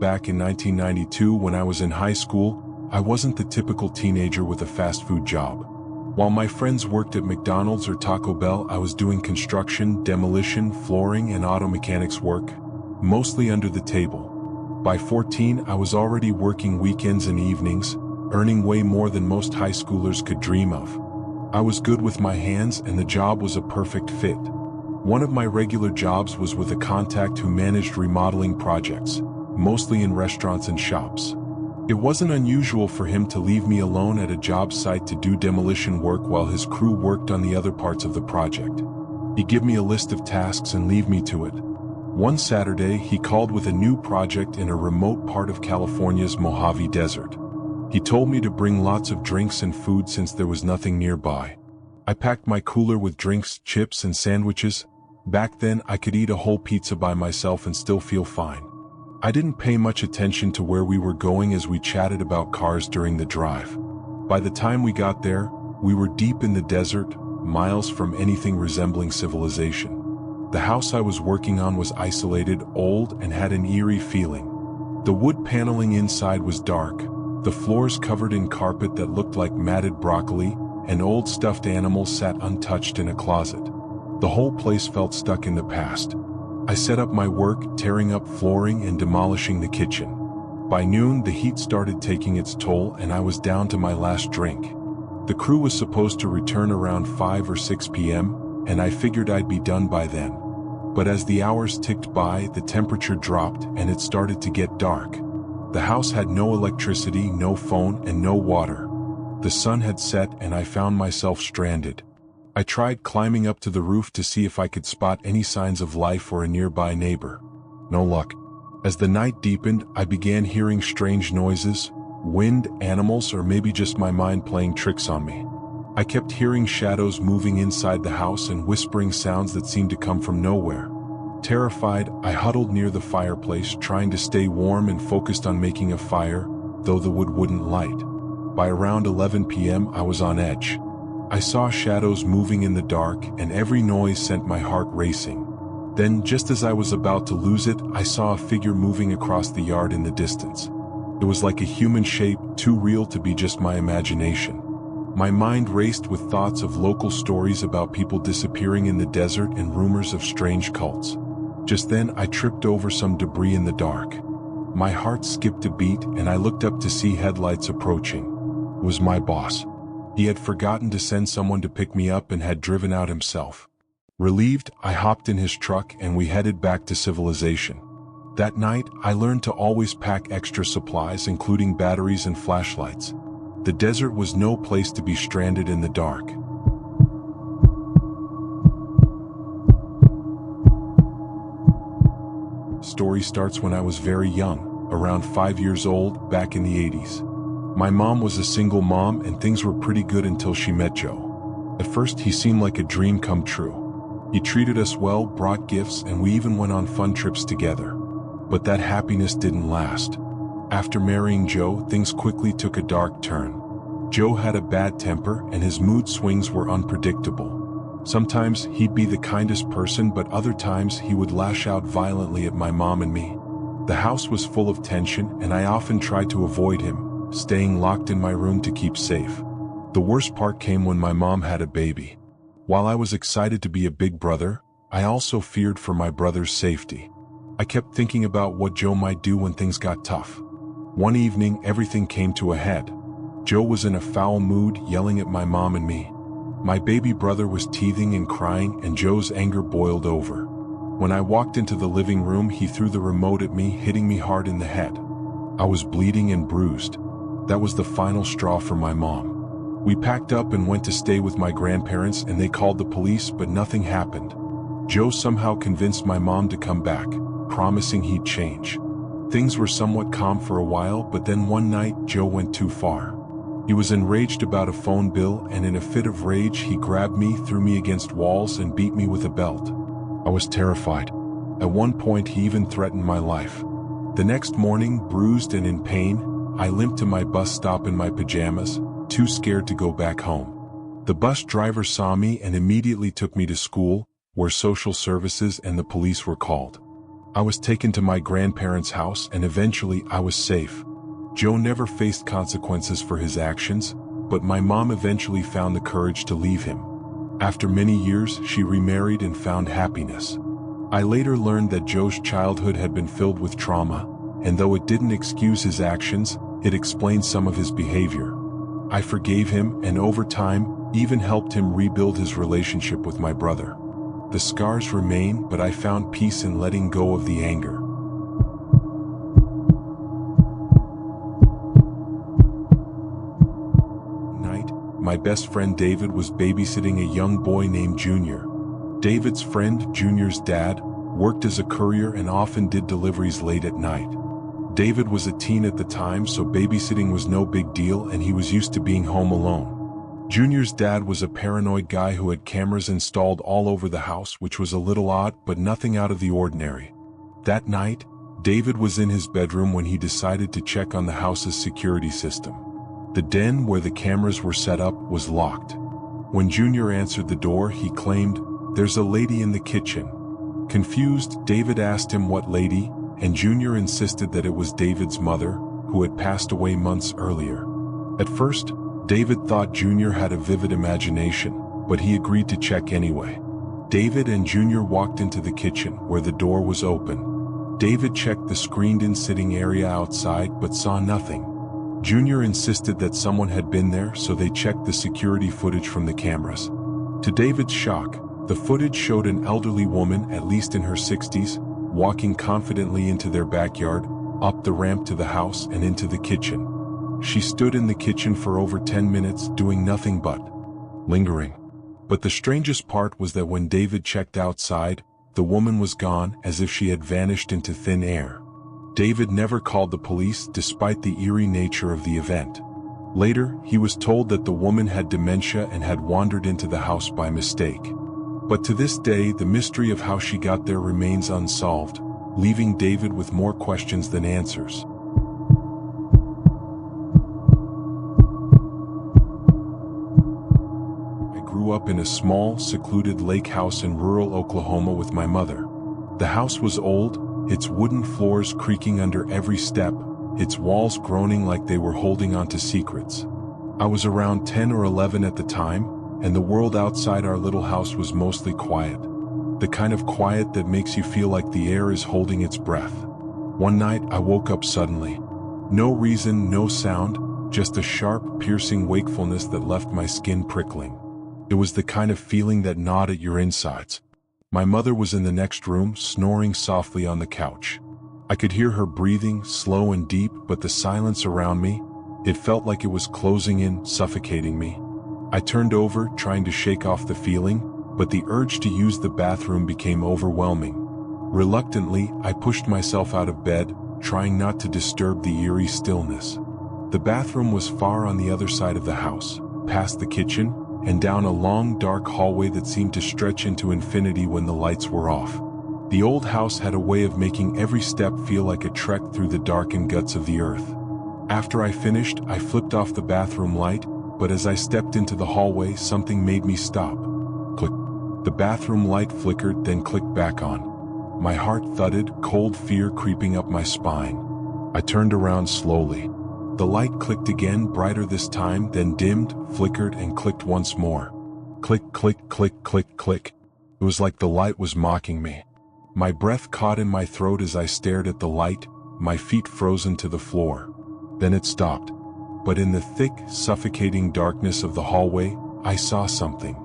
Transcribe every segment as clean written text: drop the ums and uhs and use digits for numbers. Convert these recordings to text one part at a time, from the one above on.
back in 1992 when I was in high school, I wasn't the typical teenager with a fast food job. While my friends worked at McDonald's or Taco Bell, I was doing construction, demolition, flooring, and auto mechanics work, mostly under the table. By 14, I was already working weekends and evenings, earning way more than most high schoolers could dream of. I was good with my hands and the job was a perfect fit. One of my regular jobs was with a contact who managed remodeling projects, mostly in restaurants and shops. It wasn't unusual for him to leave me alone at a job site to do demolition work while his crew worked on the other parts of the project. He'd give me a list of tasks and leave me to it. One Saturday, he called with a new project in a remote part of California's Mojave Desert. He told me to bring lots of drinks and food since there was nothing nearby. I packed my cooler with drinks, chips, and sandwiches. Back then, I could eat a whole pizza by myself and still feel fine. I didn't pay much attention to where we were going as we chatted about cars during the drive. By the time we got there, we were deep in the desert, miles from anything resembling civilization. The house I was working on was isolated, old, and had an eerie feeling. The wood paneling inside was dark, the floors covered in carpet that looked like matted broccoli, and old stuffed animals sat untouched in a closet. The whole place felt stuck in the past. I set up my work, tearing up flooring and demolishing the kitchen. By noon, the heat started taking its toll and I was down to my last drink. The crew was supposed to return around 5 or 6 p.m., and I figured I'd be done by then. But as the hours ticked by, the temperature dropped and it started to get dark. The house had no electricity, no phone, and no water. The sun had set and I found myself stranded. I tried climbing up to the roof to see if I could spot any signs of life or a nearby neighbor. No luck. As the night deepened, I began hearing strange noises, wind, animals, or maybe just my mind playing tricks on me. I kept hearing shadows moving inside the house and whispering sounds that seemed to come from nowhere. Terrified, I huddled near the fireplace, trying to stay warm and focused on making a fire, though the wood wouldn't light. By around 11 p.m., I was on edge. I saw shadows moving in the dark, and every noise sent my heart racing. Then, just as I was about to lose it, I saw a figure moving across the yard in the distance. It was like a human shape, too real to be just my imagination. My mind raced with thoughts of local stories about people disappearing in the desert and rumors of strange cults. Just then, I tripped over some debris in the dark. My heart skipped a beat, and I looked up to see headlights approaching. It was my boss. He had forgotten to send someone to pick me up and had driven out himself. Relieved, I hopped in his truck and we headed back to civilization. That night, I learned to always pack extra supplies, including batteries and flashlights. The desert was no place to be stranded in the dark. Story starts when I was very young, around 5 years old, back in the 80s. My mom was a single mom and things were pretty good until she met Joe. At first, he seemed like a dream come true. He treated us well, brought gifts, and we even went on fun trips together. But that happiness didn't last. After marrying Joe, things quickly took a dark turn. Joe had a bad temper and his mood swings were unpredictable. Sometimes he'd be the kindest person, but other times he would lash out violently at my mom and me. The house was full of tension and I often tried to avoid him, staying locked in my room to keep safe. The worst part came when my mom had a baby. While I was excited to be a big brother, I also feared for my brother's safety. I kept thinking about what Joe might do when things got tough. One evening, everything came to a head. Joe was in a foul mood, yelling at my mom and me. My baby brother was teething and crying, and Joe's anger boiled over. When I walked into the living room, he threw the remote at me, hitting me hard in the head. I was bleeding and bruised. That was the final straw for my mom. We packed up and went to stay with my grandparents, and they called the police, but nothing happened. Joe somehow convinced my mom to come back, promising he'd change. Things were somewhat calm for a while, but then one night, Joe went too far. He was enraged about a phone bill, and in a fit of rage, he grabbed me, threw me against walls, and beat me with a belt. I was terrified. At one point, he even threatened my life. The next morning, bruised and in pain, I limped to my bus stop in my pajamas, too scared to go back home. The bus driver saw me and immediately took me to school, where social services and the police were called. I was taken to my grandparents' house and eventually I was safe. Joe never faced consequences for his actions, but my mom eventually found the courage to leave him. After many years, she remarried and found happiness. I later learned that Joe's childhood had been filled with trauma, and though it didn't excuse his actions, it explained some of his behavior. I forgave him and over time, even helped him rebuild his relationship with my brother. The scars remain, but I found peace in letting go of the anger. My best friend David was babysitting a young boy named Junior. David's friend, Junior's dad, worked as a courier and often did deliveries late at night. David was a teen at the time, so babysitting was no big deal and he was used to being home alone. Junior's dad was a paranoid guy who had cameras installed all over the house, which was a little odd, but nothing out of the ordinary. That night, David was in his bedroom when he decided to check on the house's security system. The den where the cameras were set up was locked. When Junior answered the door, he claimed, "There's a lady in the kitchen." Confused, David asked him what lady, and Junior insisted that it was David's mother, who had passed away months earlier. At first, David thought Junior had a vivid imagination, but he agreed to check anyway. David and Junior walked into the kitchen, where the door was open. David checked the screened-in sitting area outside but saw nothing. Junior insisted that someone had been there, so they checked the security footage from the cameras. To David's shock, the footage showed an elderly woman, at least in her 60s, walking confidently into their backyard, up the ramp to the house and into the kitchen. She stood in the kitchen for over 10 minutes doing nothing but lingering. But the strangest part was that when David checked outside, the woman was gone, as if she had vanished into thin air. David never called the police despite the eerie nature of the event. Later, he was told that the woman had dementia and had wandered into the house by mistake. But to this day, the mystery of how she got there remains unsolved, leaving David with more questions than answers. I grew up in a small, secluded lake house in rural Oklahoma with my mother. The house was old, its wooden floors creaking under every step, its walls groaning like they were holding onto secrets. I was around 10 or 11 at the time, and the world outside our little house was mostly quiet. The kind of quiet that makes you feel like the air is holding its breath. One night, I woke up suddenly. No reason, no sound, just a sharp, piercing wakefulness that left my skin prickling. It was the kind of feeling that gnawed at your insides. My mother was in the next room, snoring softly on the couch. I could hear her breathing, slow and deep, but the silence around me, it felt like it was closing in, suffocating me. I turned over, trying to shake off the feeling, but the urge to use the bathroom became overwhelming. Reluctantly, I pushed myself out of bed, trying not to disturb the eerie stillness. The bathroom was far on the other side of the house, past the kitchen, and down a long, dark hallway that seemed to stretch into infinity when the lights were off. The old house had a way of making every step feel like a trek through the darkened guts of the earth. After I finished, I flipped off the bathroom light, but as I stepped into the hallway, something made me stop. Click. The bathroom light flickered, then clicked back on. My heart thudded, cold fear creeping up my spine. I turned around slowly. The light clicked again, brighter this time, then dimmed, flickered, and clicked once more. Click, click, click, click, click. It was like the light was mocking me. My breath caught in my throat as I stared at the light, my feet frozen to the floor. Then it stopped. But in the thick, suffocating darkness of the hallway, I saw something.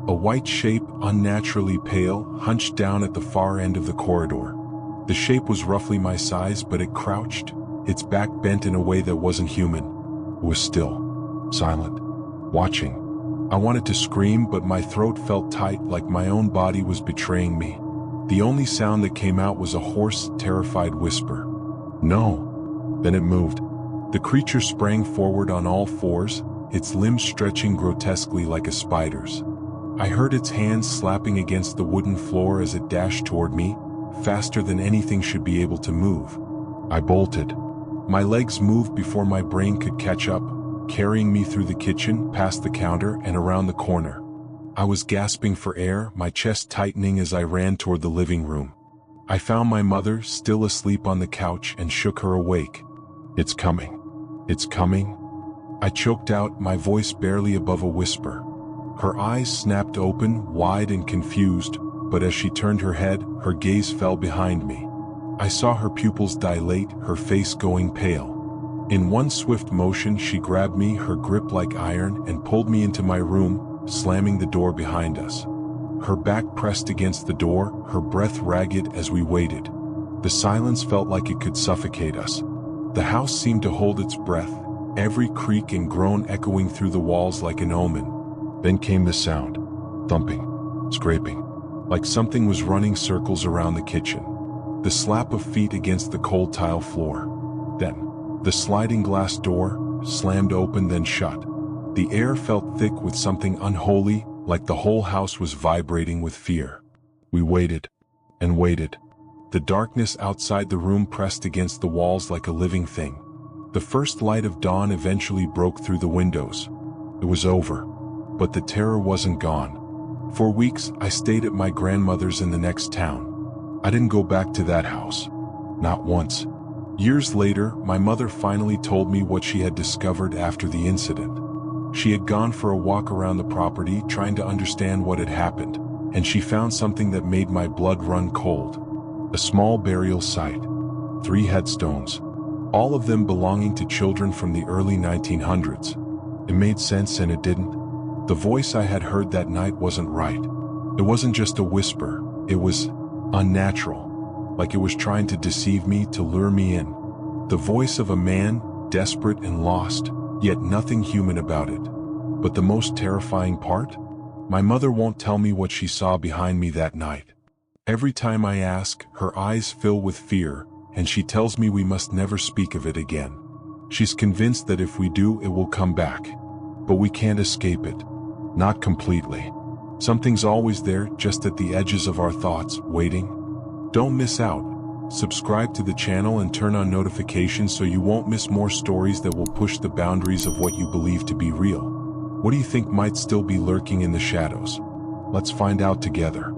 A white shape, unnaturally pale, hunched down at the far end of the corridor. The shape was roughly my size, but it crouched, its back bent in a way that wasn't human. It was still, silent, watching. I wanted to scream, but my throat felt tight, like my own body was betraying me. The only sound that came out was a hoarse, terrified whisper. "No." Then it moved. The creature sprang forward on all fours, its limbs stretching grotesquely like a spider's. I heard its hands slapping against the wooden floor as it dashed toward me, faster than anything should be able to move. I bolted. My legs moved before my brain could catch up, carrying me through the kitchen, past the counter, and around the corner. I was gasping for air, my chest tightening as I ran toward the living room. I found my mother still asleep on the couch and shook her awake. "It's coming. It's coming." I choked out, my voice barely above a whisper. Her eyes snapped open, wide and confused, but as she turned her head, her gaze fell behind me. I saw her pupils dilate, her face going pale. In one swift motion, she grabbed me, her grip like iron, and pulled me into my room, slamming the door behind us. Her back pressed against the door, her breath ragged as we waited. The silence felt like it could suffocate us. The house seemed to hold its breath, every creak and groan echoing through the walls like an omen. Then came the sound. Thumping, scraping, like something was running circles around the kitchen. The slap of feet against the cold tile floor. Then, the sliding glass door, slammed open then shut. The air felt thick with something unholy, like the whole house was vibrating with fear. We waited and waited. The darkness outside the room pressed against the walls like a living thing. The first light of dawn eventually broke through the windows. It was over, but the terror wasn't gone. For weeks, I stayed at my grandmother's in the next town. I didn't go back to that house. Not once. Years later, my mother finally told me what she had discovered after the incident. She had gone for a walk around the property trying to understand what had happened, and she found something that made my blood run cold. A small burial site. 3 headstones. All of them belonging to children from the early 1900s. It made sense and it didn't. The voice I had heard that night wasn't right. It wasn't just a whisper, it was unnatural. Like it was trying to deceive me, to lure me in. The voice of a man, desperate and lost, yet nothing human about it. But the most terrifying part? My mother won't tell me what she saw behind me that night. Every time I ask, her eyes fill with fear, and she tells me we must never speak of it again. She's convinced that if we do, it will come back. But we can't escape it. Not completely. Something's always there, just at the edges of our thoughts, waiting. Don't miss out. Subscribe to the channel and turn on notifications so you won't miss more stories that will push the boundaries of what you believe to be real. What do you think might still be lurking in the shadows? Let's find out together.